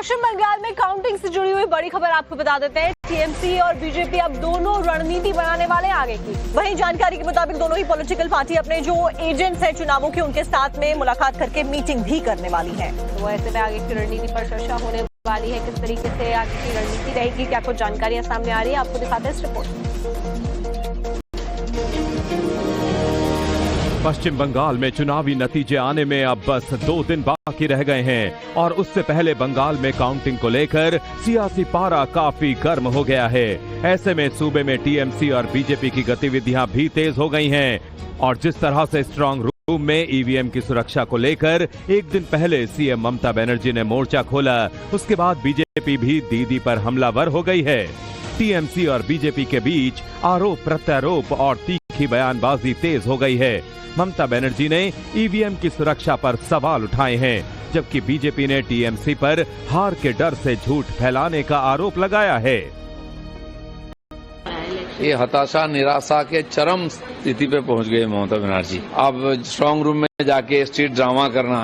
पश्चिम बंगाल में काउंटिंग से जुड़ी हुई बड़ी खबर आपको बता देते हैं। टीएमसी और बीजेपी अब दोनों रणनीति बनाने वाले आगे की। वहीं जानकारी के मुताबिक दोनों ही पॉलिटिकल पार्टी अपने जो एजेंट्स हैं चुनावों के, उनके साथ में मुलाकात करके मीटिंग भी करने वाली है। तो ऐसे में आगे की रणनीति पर चर्चा होने वाली है। किस तरीके से आगे की रणनीति रहेगी, क्या कुछ जानकारियां सामने आ रही है, आपको दिखाते हैं इस रिपोर्ट। पश्चिम बंगाल में चुनावी नतीजे आने में अब बस 2 दिन बाकी रह गए हैं और उससे पहले बंगाल में काउंटिंग को लेकर सियासी पारा काफी गर्म हो गया है। ऐसे में सूबे में टीएमसी और बीजेपी की गतिविधियां भी तेज हो गई हैं और जिस तरह से स्ट्रांग रूम में ईवीएम की सुरक्षा को लेकर एक दिन पहले सीएम ममता बनर्जी ने मोर्चा खोला, उसके बाद बीजेपी भी दीदी पर हमलावर हो गई है। टीएमसी और बीजेपी के बीच आरोप प्रत्यारोप और तीखी बयानबाजी तेज हो गई है। ममता बनर्जी ने ईवीएम की सुरक्षा पर सवाल उठाए हैं, जबकि बीजेपी ने टीएमसी पर हार के डर से झूठ फैलाने का आरोप लगाया है। ये हताशा निराशा के चरम स्थिति पे पहुंच गए ममता बनर्जी। अब स्ट्रांग रूम में जाके स्ट्रीट ड्रामा करना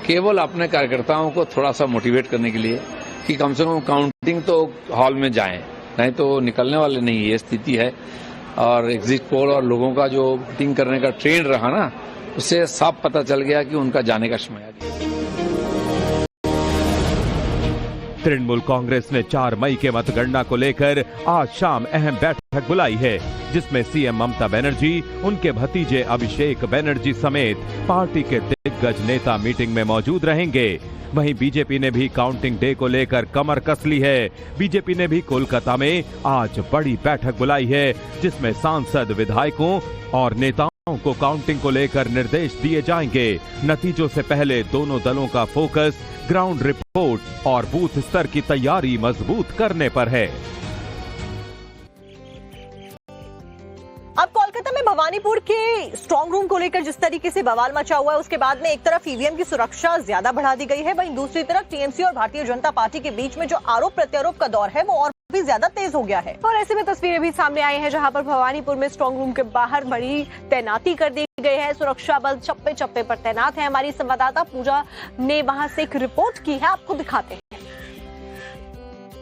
केवल अपने कार्यकर्ताओं को थोड़ा सा मोटिवेट करने के लिए कि कम से कम काउंटिंग तो हॉल में जाएं, नहीं तो निकलने वाले नहीं, ये स्थिति है। और एग्जिट पोल और लोगों का जो वोटिंग करने का ट्रेंड रहा ना, उससे साफ पता चल गया कि उनका जाने का समय आ गया। तृणमूल कांग्रेस ने 4 मई के मतगणना को लेकर आज शाम अहम बैठक बुलाई है, जिसमें सीएम ममता बनर्जी, उनके भतीजे अभिषेक बनर्जी समेत पार्टी के दिग्गज नेता मीटिंग में मौजूद रहेंगे। वहीं बीजेपी ने भी काउंटिंग डे को लेकर कमर कस ली है। बीजेपी ने भी कोलकाता में आज बड़ी बैठक बुलाई है, जिसमें सांसद, विधायकों और नेताओं को काउंटिंग को लेकर निर्देश दिए जाएंगे। नतीजों से पहले दोनों दलों का फोकस ग्राउंड रिपोर्ट और बूथ स्तर की तैयारी मजबूत करने पर है। अब कोलकाता में भवानीपुर के स्ट्रांग रूम को लेकर जिस तरीके से बवाल मचा हुआ है, उसके बाद में एक तरफ ईवीएम की सुरक्षा ज्यादा बढ़ा दी गई है, वहीं दूसरी तरफ टीएमसी और भारतीय जनता पार्टी के बीच में जो आरोप प्रत्यारोप का दौर है वो और भी ज्यादा तेज हो गया है। और ऐसे में तस्वीरें भी सामने आई हैं, जहां पर भवानीपुर में स्ट्रांग रूम के बाहर बड़ी तैनाती कर दी गई है। सुरक्षा बल चप्पे चप्पे पर तैनात है। हमारी संवाददाता पूजा ने वहां से एक रिपोर्ट की है, आपको दिखाते हैं।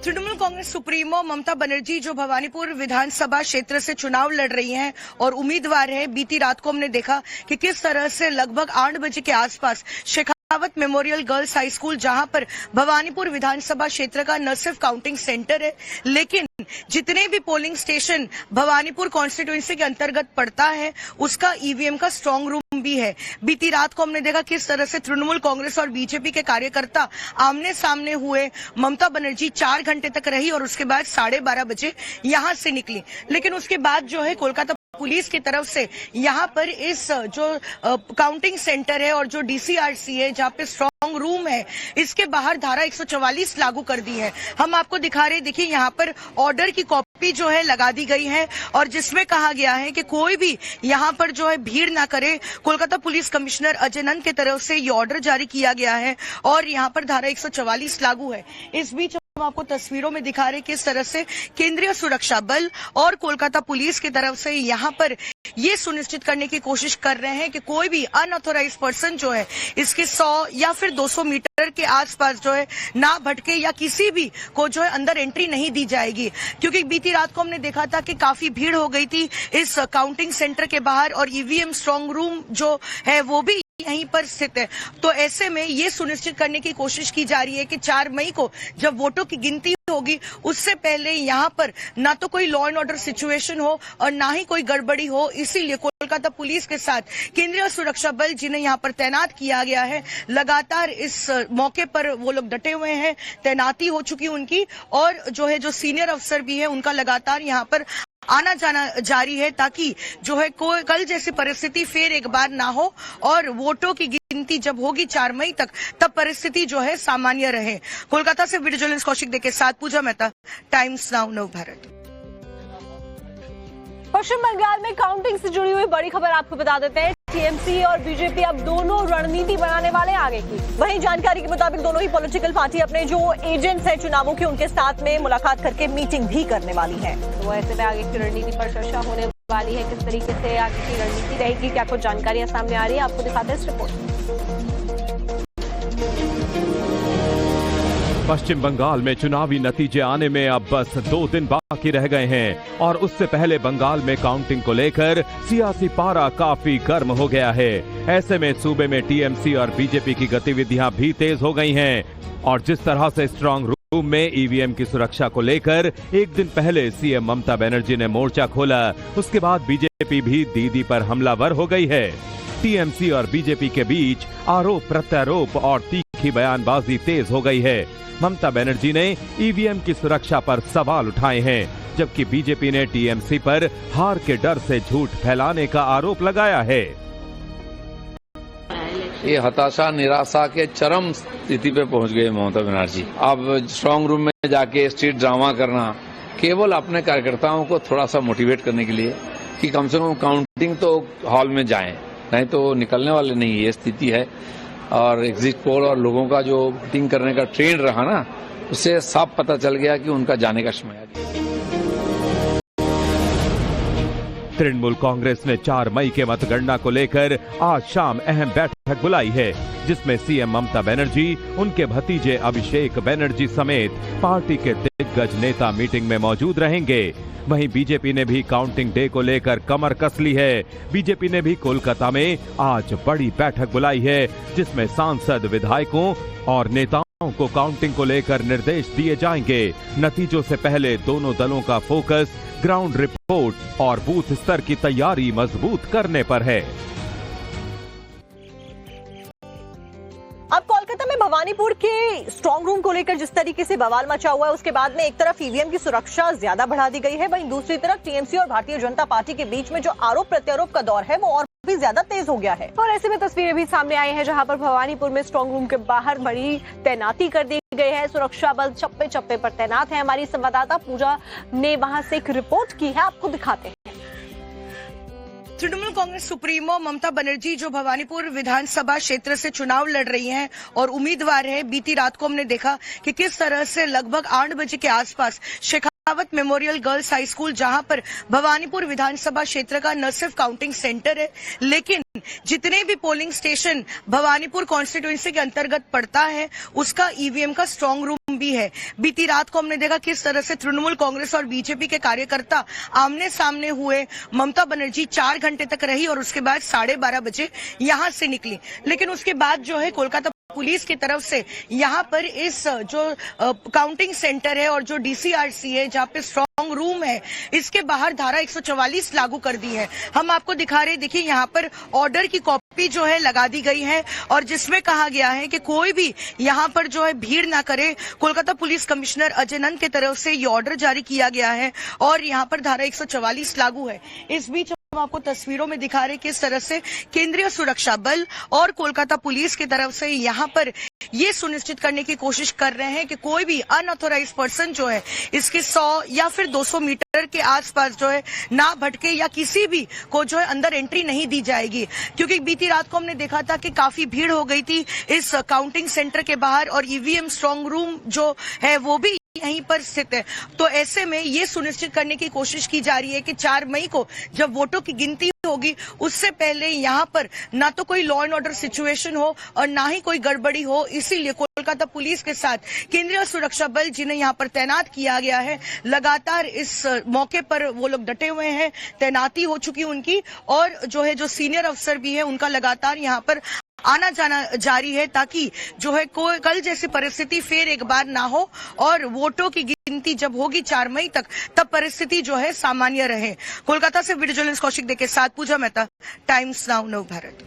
तृणमूल कांग्रेस सुप्रीमो ममता बनर्जी जो भवानीपुर विधानसभा क्षेत्र से चुनाव लड़ रही हैं और उम्मीदवार है, बीती रात को हमने देखा कि किस तरह से लगभग 8 बजे के आसपास Shekhawat memorial girls high school, जहां पर भवानीपुर विधानसभा क्षेत्र का न सिर्फ काउंटिंग सेंटर है, लेकिन जितने भी पोलिंग स्टेशन भवानीपुर कॉन्स्टिट्यूएंसी के अंतर्गत पड़ता है, उसका ईवीएम का स्ट्रांग रूम भी है। बीती रात को हमने देखा किस तरह से तृणमूल कांग्रेस और बीजेपी के कार्यकर्ता आमने सामने हुए। ममता बनर्जी 4 घंटे तक रही और उसके बाद 12:30 बजे यहां से निकली। लेकिन उसके बाद जो है कोलकाता पुलिस की तरफ से यहाँ पर इस जो काउंटिंग सेंटर है और जो डीसीआरसी है, जहाँ पे स्ट्रांग रूम है, इसके बाहर धारा 144 लागू कर दी है। हम आपको दिखा रहे, देखिए यहाँ पर ऑर्डर की कॉपी जो है लगा दी गई है और जिसमें कहा गया है कि कोई भी यहाँ पर जो है भीड़ ना करे। कोलकाता पुलिस कमिश्नर अजय नंद की तरफ से ये ऑर्डर जारी किया गया है और यहाँ पर धारा 144 लागू है। इस बीच हम आपको तस्वीरों में दिखा रहे किस तरह से केंद्रीय सुरक्षा बल और कोलकाता पुलिस की तरफ से यहाँ पर ये सुनिश्चित करने की कोशिश कर रहे हैं कि कोई भी अनऑथोराइज पर्सन जो है इसके 100 या फिर 200 मीटर के आसपास जो है ना भटके या किसी भी को जो है अंदर एंट्री नहीं दी जाएगी। क्योंकि बीती रात को हमने देखा था कि काफी भीड़ हो गई थी इस काउंटिंग सेंटर के बाहर और ईवीएम स्ट्रांग रूम जो है वो भी यहीं पर स्थित है। तो ऐसे में ये सुनिश्चित करने की कोशिश की जा रही है कि 4 मई को जब वोटों की गिनती होगी, उससे पहले यहाँ पर ना तो कोई लॉ एंड ऑर्डर सिचुएशन हो और ना ही कोई गड़बड़ी हो। इसीलिए कोलकाता पुलिस के साथ केंद्रीय सुरक्षा बल, जिन्हें यहाँ पर तैनात किया गया है, लगातार इस मौके पर वो लोग डटे हुए हैं, तैनाती हो चुकी उनकी और जो है जो सीनियर अफसर भी है उनका लगातार यहाँ पर आना जाना जारी है, ताकि जो है कल जैसी परिस्थिति फिर एक बार ना हो और वोटों की गिनती जब होगी 4 मई तक, तब परिस्थिति जो है सामान्य रहे। कोलकाता से वीडियो जर्नलिस्ट कौशिक दे के साथ पूजा मेहता, टाइम्स नाउ नव भारत। पश्चिम बंगाल में काउंटिंग से जुड़ी हुई बड़ी खबर आपको बता देते हैं। टीएमसी और बीजेपी अब दोनों रणनीति बनाने वाले आगे की। वहीं जानकारी के मुताबिक दोनों ही पॉलिटिकल पार्टी अपने जो एजेंट्स हैं चुनावों के, उनके साथ में मुलाकात करके मीटिंग भी करने वाली है। तो ऐसे में आगे की रणनीति पर चर्चा होने वाली है। किस तरीके से आगे की रणनीति रहेगी, क्या कुछ जानकारियां सामने आ रही है, आपको दिखाते हैं इस रिपोर्ट। पश्चिम बंगाल में चुनावी नतीजे आने में अब बस 2 दिन बाकी रह गए हैं और उससे पहले बंगाल में काउंटिंग को लेकर सियासी पारा काफी गर्म हो गया है। ऐसे में सूबे में टीएमसी और बीजेपी की गतिविधियां भी तेज हो गई हैं और जिस तरह से स्ट्रांग रूम में ईवीएम की सुरक्षा को लेकर एक दिन पहले सीएम ममता बनर्जी ने मोर्चा खोला, उसके बाद बीजेपी भी दीदी पर हमलावर हो गई है। टीएमसी और बीजेपी के बीच आरोप प्रत्यारोप और तीखी बयानबाजी तेज हो गई है। ममता बनर्जी ने ईवीएम की सुरक्षा पर सवाल उठाए हैं, जबकि बीजेपी ने टीएमसी पर हार के डर से झूठ फैलाने का आरोप लगाया है। ये हताशा निराशा के चरम स्थिति पे पहुंच गए ममता बनर्जी। अब स्ट्रांग रूम में जाके स्ट्रीट ड्रामा करना केवल अपने कार्यकर्ताओं को थोड़ा सा मोटिवेट करने के लिए कि कम से कम काउंटिंग तो हॉल में जाएं, नहीं तो निकलने वाले नहीं, ये स्थिति है। और एग्जिट पोल और लोगों का जो वोटिंग करने का ट्रेंड रहा ना, उससे साफ पता चल गया कि उनका जाने का समय है। तृणमूल कांग्रेस ने 4 मई के मतगणना को लेकर आज शाम अहम बैठक बुलाई है, जिसमें सीएम ममता बनर्जी, उनके भतीजे अभिषेक बनर्जी समेत पार्टी के दिग्गज नेता मीटिंग में मौजूद रहेंगे। वहीं बीजेपी ने भी काउंटिंग डे को लेकर कमर कस ली है। बीजेपी ने भी कोलकाता में आज बड़ी बैठक बुलाई है, जिसमें सांसद, विधायकों और नेताओं को काउंटिंग को लेकर निर्देश दिए जाएंगे। नतीजों से पहले दोनों दलों का फोकस ग्राउंड रिपोर्ट और बूथ स्तर की तैयारी मजबूत करने पर है। अब कोलकाता में भवानीपुर के स्ट्रांग रूम को लेकर जिस तरीके से बवाल मचा हुआ है, उसके बाद में एक तरफ ईवीएम की सुरक्षा ज्यादा बढ़ा दी गई है, वहीं दूसरी तरफ टीएमसी और भारतीय जनता पार्टी के बीच में जो आरोप प्रत्यारोप का दौर है वो और भी ज्यादा तेज हो गया है। और ऐसे में तस्वीरें भी सामने आई हैं, जहां पर भवानीपुर में स्ट्रांग रूम के बाहर बड़ी तैनाती कर दी गई है। सुरक्षा बल चप्पे चप्पे पर तैनात है। हमारी संवाददाता पूजा ने वहां से एक रिपोर्ट की है, आपको दिखाते हैं। तृणमूल कांग्रेस सुप्रीमो ममता बनर्जी जो भवानीपुर विधानसभा क्षेत्र से चुनाव लड़ रही हैं और उम्मीदवार है, बीती रात को हमने देखा कि किस तरह से लगभग 8 बजे के आसपास Shekhawat memorial girls high school, जहां पर भवानीपुर विधानसभा क्षेत्र का न सिर्फ काउंटिंग सेंटर है, लेकिन जितने भी पोलिंग स्टेशन भवानीपुर कॉन्स्टिट्यूएंसी के अंतर्गत पड़ता है, उसका ईवीएम का स्ट्रांग रूम भी है। बीती रात को हमने देखा किस तरह से तृणमूल कांग्रेस और बीजेपी के कार्यकर्ता आमने सामने हुए। ममता बनर्जी 4 घंटे तक रही और उसके बाद 12:30 बजे यहां से निकली। लेकिन उसके बाद जो है कोलकाता पुलिस की तरफ से यहाँ पर इस जो काउंटिंग सेंटर है और जो डीसीआरसी है, जहाँ पे स्ट्रांग रूम है, इसके बाहर धारा 144 लागू कर दी है। हम आपको दिखा रहे हैं, देखिए यहाँ पर ऑर्डर की कॉपी जो है लगा दी गई है और जिसमें कहा गया है कि कोई भी यहाँ पर जो है भीड़ ना करे। कोलकाता पुलिस कमिश्नर अजय नंद की तरफ से ये ऑर्डर जारी किया गया है और यहाँ पर धारा 144 लागू है। इस बीच हम आपको तस्वीरों में दिखा रहे किस तरह से केंद्रीय सुरक्षा बल और कोलकाता पुलिस की तरफ से यहाँ पर ये सुनिश्चित करने की कोशिश कर रहे हैं कि कोई भी अनऑथोराइज्ड पर्सन जो है इसके 100 या फिर 200 मीटर के आसपास जो है ना भटके या किसी भी को जो है अंदर एंट्री नहीं दी जाएगी। क्योंकि बीती रात को हमने देखा था कि काफी भीड़ हो गई थी इस काउंटिंग सेंटर के बाहर और ईवीएम स्ट्रांग रूम जो है वो भी यहीं पर स्थित है। तो ऐसे में ये सुनिश्चित करने की कोशिश की जा रही है कि 4 मई को जब वोटों की गिनती होगी, उससे पहले यहाँ पर ना तो कोई लॉ एंड ऑर्डर सिचुएशन हो और ना ही कोई गड़बड़ी हो। इसीलिए कोलकाता पुलिस के साथ केंद्रीय सुरक्षा बल, जिन्हें यहाँ पर तैनात किया गया है, लगातार इस मौके पर वो लोग डटे हुए हैं, तैनाती हो चुकी उनकी और जो है जो सीनियर अफसर भी है उनका लगातार यहाँ पर आना जाना जारी है, ताकि जो है कल जैसी परिस्थिति फिर एक बार ना हो और वोटों की गिनती जब होगी 4 मई तक, तब परिस्थिति जो है सामान्य रहे। कोलकाता से वीडियो जर्नलिस्ट कौशिक दे के साथ पूजा मेहता, टाइम्स नाउ नव भारत।